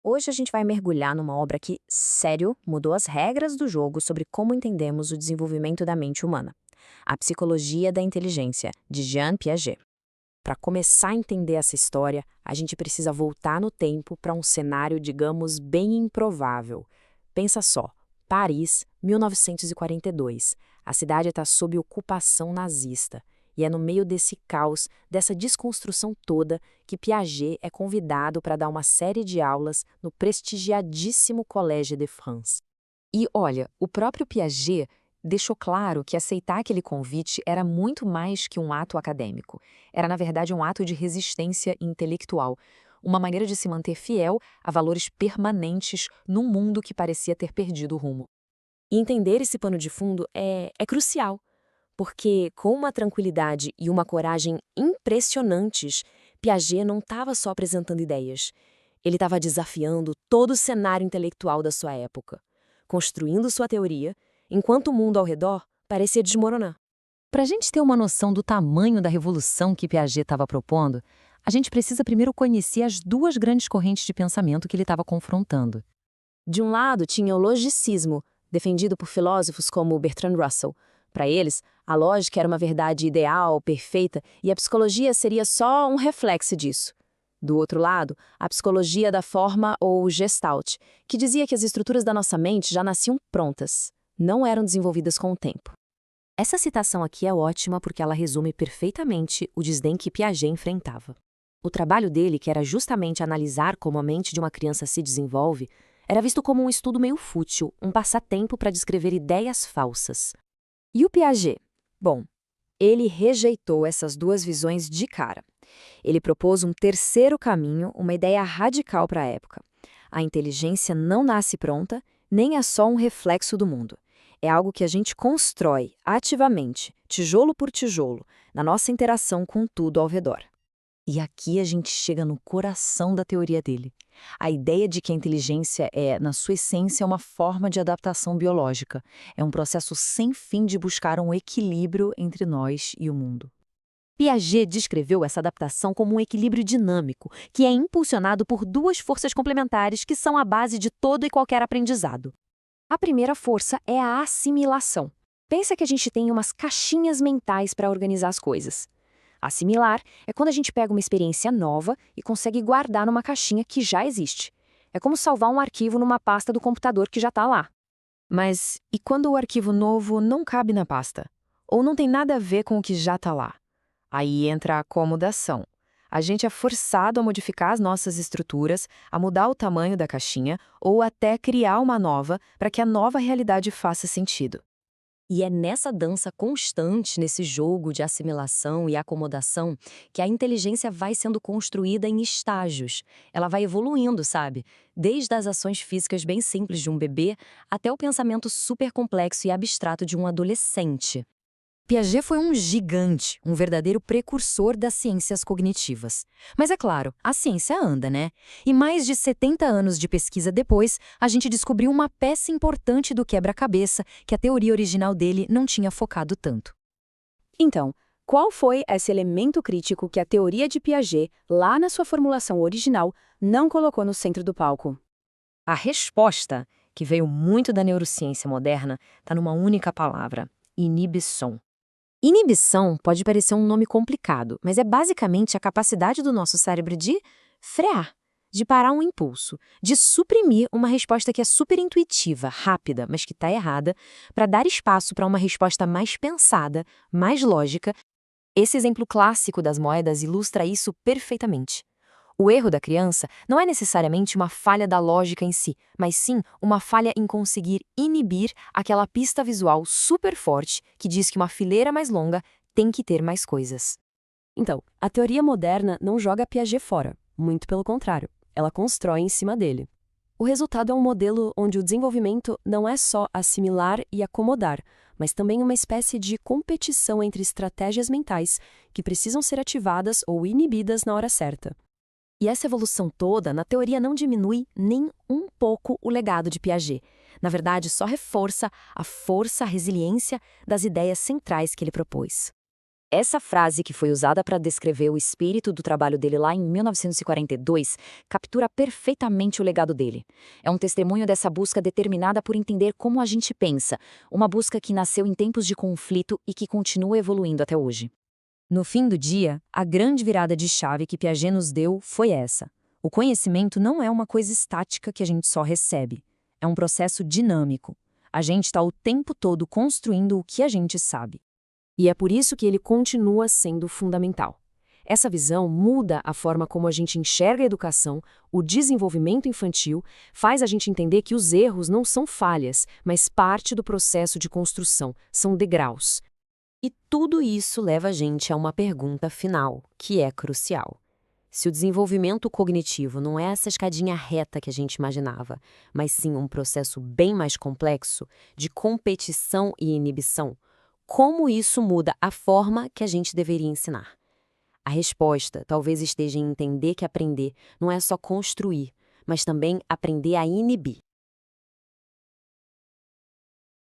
Hoje a gente vai mergulhar numa obra que, sério, mudou as regras do jogo sobre como entendemos o desenvolvimento da mente humana. A Psicologia da Inteligência, de Jean Piaget. Para começar a entender essa história, a gente precisa voltar no tempo para um cenário, digamos, bem improvável. Pensa só, Paris, 1942. A cidade está sob ocupação nazista. E é no meio desse caos, dessa desconstrução toda, que Piaget é convidado para dar uma série de aulas no prestigiadíssimo Collège de France. E olha, o próprio Piaget deixou claro que aceitar aquele convite era muito mais que um ato acadêmico. Era, na verdade, um ato de resistência intelectual, uma maneira de se manter fiel a valores permanentes num mundo que parecia ter perdido o rumo. E entender esse pano de fundo é crucial, porque, com uma tranquilidade e uma coragem impressionantes, Piaget não estava só apresentando ideias. Ele estava desafiando todo o cenário intelectual da sua época, construindo sua teoria, enquanto o mundo ao redor parecia desmoronar. Para a gente ter uma noção do tamanho da revolução que Piaget estava propondo, a gente precisa primeiro conhecer as duas grandes correntes de pensamento que ele estava confrontando. De um lado, tinha o logicismo, defendido por filósofos como Bertrand Russell. Para eles, a lógica era uma verdade ideal, perfeita, e a psicologia seria só um reflexo disso. Do outro lado, a psicologia da forma ou Gestalt, que dizia que as estruturas da nossa mente já nasciam prontas, não eram desenvolvidas com o tempo. Essa citação aqui é ótima porque ela resume perfeitamente o desdém que Piaget enfrentava. O trabalho dele, que era justamente analisar como a mente de uma criança se desenvolve, era visto como um estudo meio fútil, um passatempo para descrever ideias falsas. E o Piaget? Bom, ele rejeitou essas duas visões de cara. Ele propôs um terceiro caminho, uma ideia radical para a época. A inteligência não nasce pronta, nem é só um reflexo do mundo. É algo que a gente constrói ativamente, tijolo por tijolo, na nossa interação com tudo ao redor. E aqui a gente chega no coração da teoria dele. A ideia de que a inteligência é, na sua essência, uma forma de adaptação biológica. É um processo sem fim de buscar um equilíbrio entre nós e o mundo. Piaget descreveu essa adaptação como um equilíbrio dinâmico, que é impulsionado por duas forças complementares que são a base de todo e qualquer aprendizado. A primeira força é a assimilação. Pensa que a gente tem umas caixinhas mentais para organizar as coisas. Assimilar é quando a gente pega uma experiência nova e consegue guardar numa caixinha que já existe. É como salvar um arquivo numa pasta do computador que já está lá. Mas e quando o arquivo novo não cabe na pasta? Ou não tem nada a ver com o que já está lá? Aí entra a acomodação. A gente é forçado a modificar as nossas estruturas, a mudar o tamanho da caixinha ou até criar uma nova para que a nova realidade faça sentido. E é nessa dança constante, nesse jogo de assimilação e acomodação, que a inteligência vai sendo construída em estágios. Ela vai evoluindo, sabe? Desde as ações físicas bem simples de um bebê até o pensamento super complexo e abstrato de um adolescente. Piaget foi um gigante, um verdadeiro precursor das ciências cognitivas. Mas é claro, a ciência anda, né? E mais de 70 anos de pesquisa depois, a gente descobriu uma peça importante do quebra-cabeça que a teoria original dele não tinha focado tanto. Então, qual foi esse elemento crítico que a teoria de Piaget, lá na sua formulação original, não colocou no centro do palco? A resposta, que veio muito da neurociência moderna, está numa única palavra: inibição. Inibição pode parecer um nome complicado, mas é basicamente a capacidade do nosso cérebro de frear, de parar um impulso, de suprimir uma resposta que é super intuitiva, rápida, mas que está errada, para dar espaço para uma resposta mais pensada, mais lógica. Esse exemplo clássico das moedas ilustra isso perfeitamente. O erro da criança não é necessariamente uma falha da lógica em si, mas sim uma falha em conseguir inibir aquela pista visual super forte que diz que uma fileira mais longa tem que ter mais coisas. Então, a teoria moderna não joga Piaget fora, muito pelo contrário, ela constrói em cima dele. O resultado é um modelo onde o desenvolvimento não é só assimilar e acomodar, mas também uma espécie de competição entre estratégias mentais que precisam ser ativadas ou inibidas na hora certa. E essa evolução toda, na teoria, não diminui nem um pouco o legado de Piaget. Na verdade, só reforça a força, a resiliência das ideias centrais que ele propôs. Essa frase, que foi usada para descrever o espírito do trabalho dele lá em 1942, captura perfeitamente o legado dele. É um testemunho dessa busca determinada por entender como a gente pensa, uma busca que nasceu em tempos de conflito e que continua evoluindo até hoje. No fim do dia, a grande virada de chave que Piaget nos deu foi essa. O conhecimento não é uma coisa estática que a gente só recebe. É um processo dinâmico. A gente está o tempo todo construindo o que a gente sabe. E é por isso que ele continua sendo fundamental. Essa visão muda a forma como a gente enxerga a educação, o desenvolvimento infantil, faz a gente entender que os erros não são falhas, mas parte do processo de construção, são degraus. E tudo isso leva a gente a uma pergunta final, que é crucial. Se o desenvolvimento cognitivo não é essa escadinha reta que a gente imaginava, mas sim um processo bem mais complexo, de competição e inibição, como isso muda a forma que a gente deveria ensinar? A resposta talvez esteja em entender que aprender não é só construir, mas também aprender a inibir.